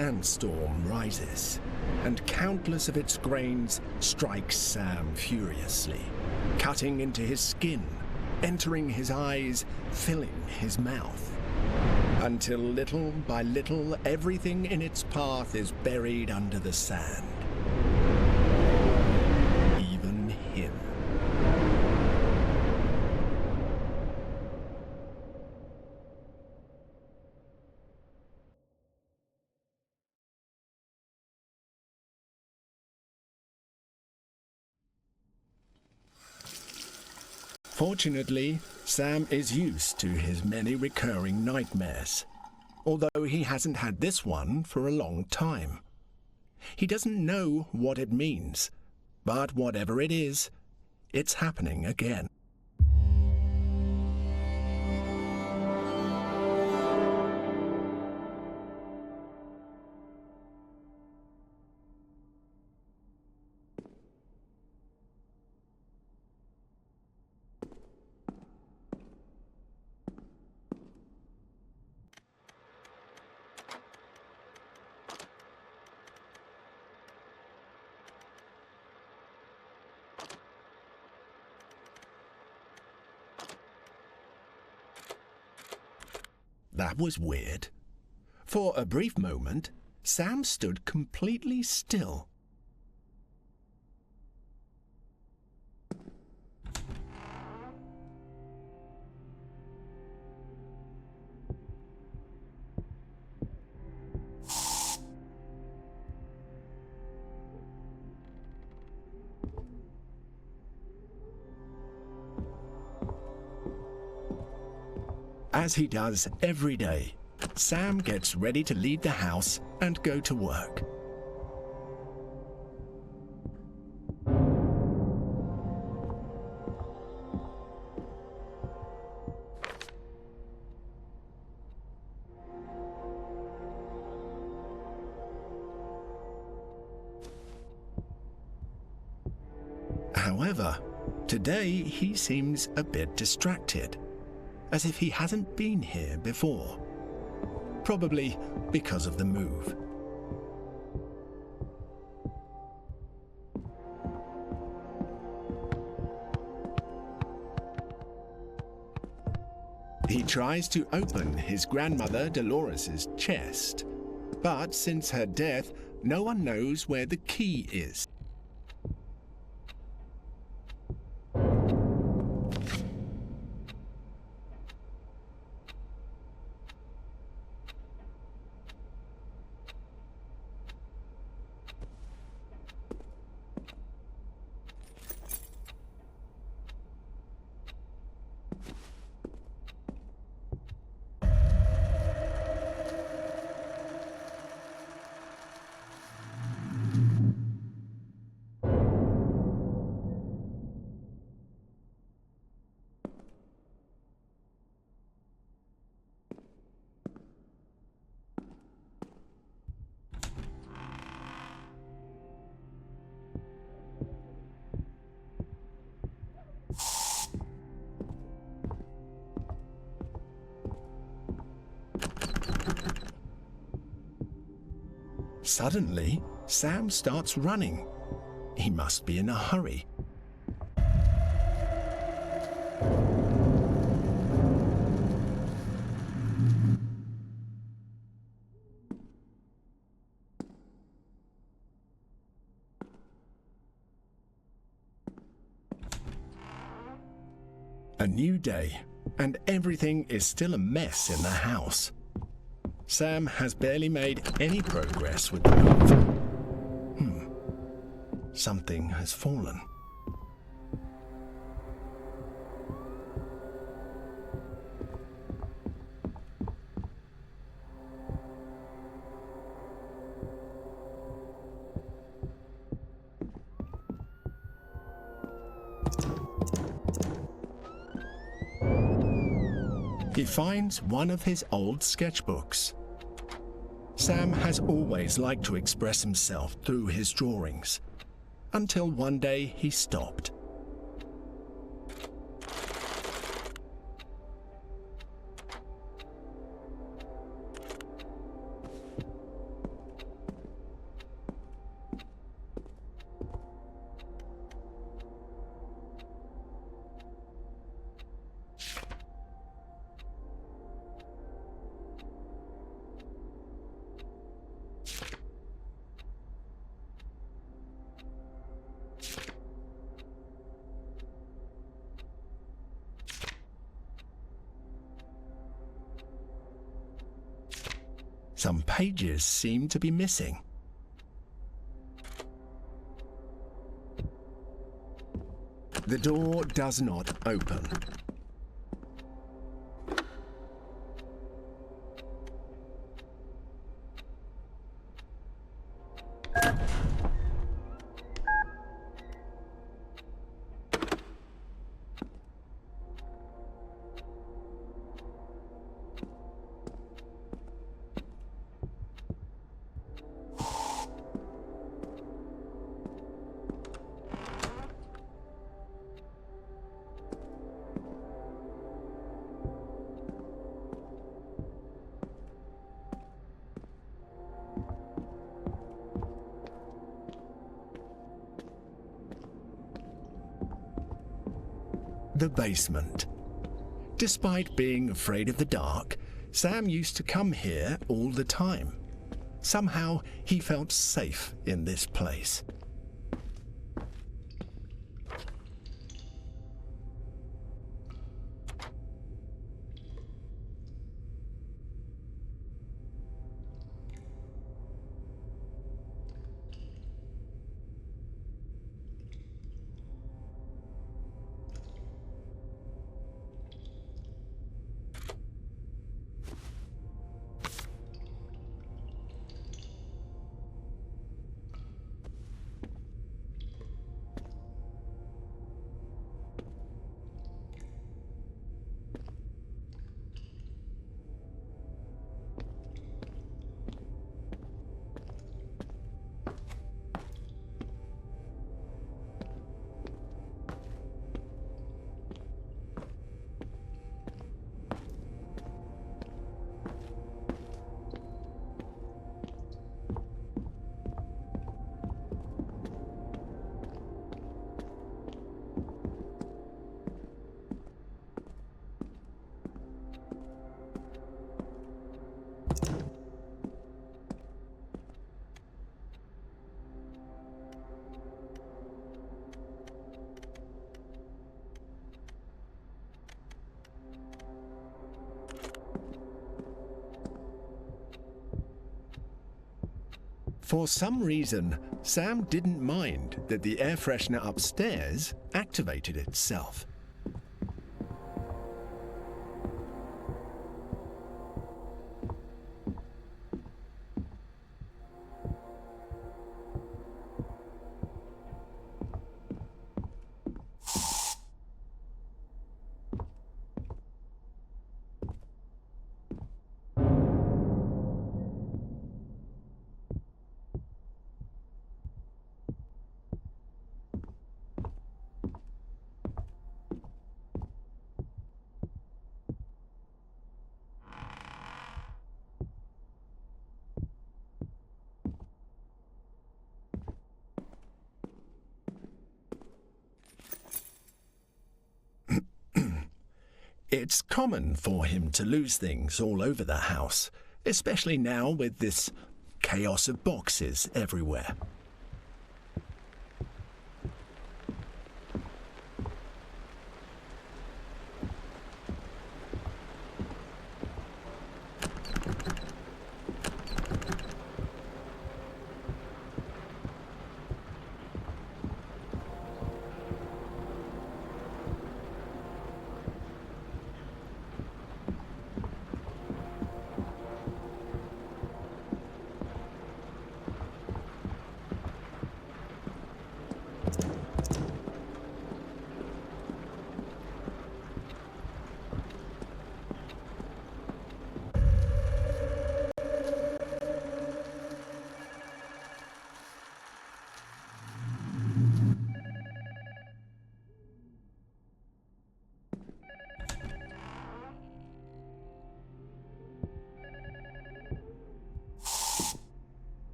sandstorm rises, and countless of its grains strike Sam furiously, cutting into his skin, entering his eyes, filling his mouth, until little by little everything in its path is buried under the sand. Even him. Fortunately, Sam is used to his many recurring nightmares, although he hasn't had this one for a long time. He doesn't know what it means, but whatever it is, it's happening again. That was weird. For a brief moment, Sam stood completely still. As he does every day, Sam gets ready to leave the house and go to work. However, today he seems a bit distracted, as if he hasn't been here before. Probably because of the move. He tries to open his grandmother Dolores's chest, but since her death, no one knows where the key is. Suddenly, Sam starts running. He must be in a hurry. A new day, and everything is still a mess in the house. Sam has barely made any progress with the move. Something has fallen. He finds one of his old sketchbooks. Sam has always liked to express himself through his drawings, until one day he stopped. Some pages seem to be missing. The door does not open. The basement. Despite being afraid of the dark, Sam used to come here all the time. Somehow he felt safe in this place. For some reason, Sam didn't mind that the air freshener upstairs activated itself. It's common for him to lose things all over the house, especially now with this chaos of boxes everywhere.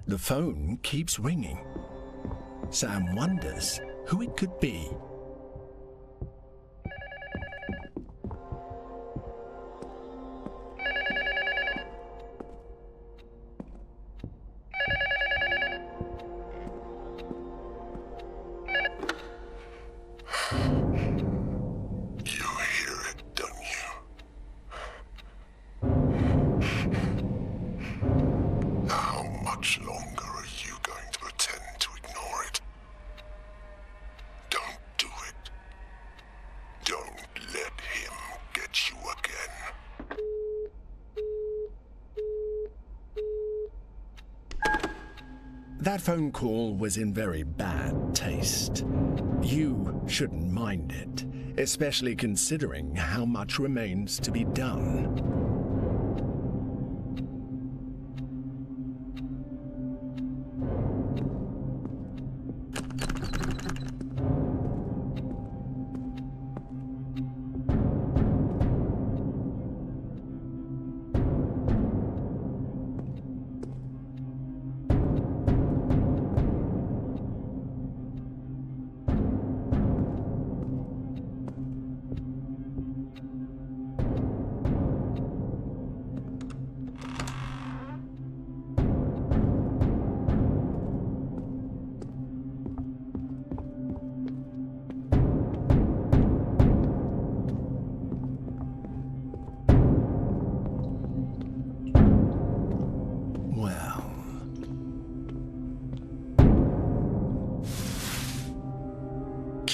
The phone keeps ringing. Sam wonders who it could be. much longer are you going to pretend to ignore it? Don't do it. Don't let him get you again. That phone call was in very bad taste. You shouldn't mind it, especially considering how much remains to be done.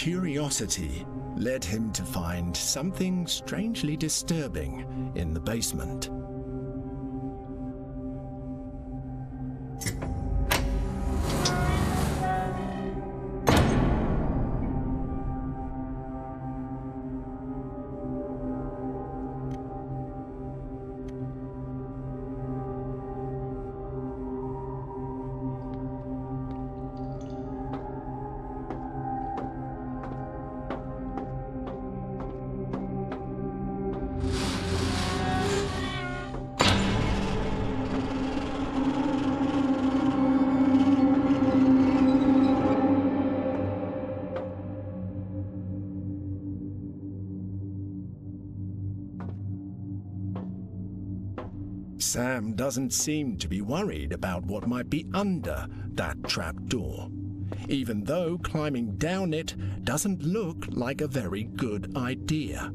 Curiosity led him to find something strangely disturbing in the basement. Sam doesn't seem to be worried about what might be under that trapdoor, even though climbing down it doesn't look like a very good idea.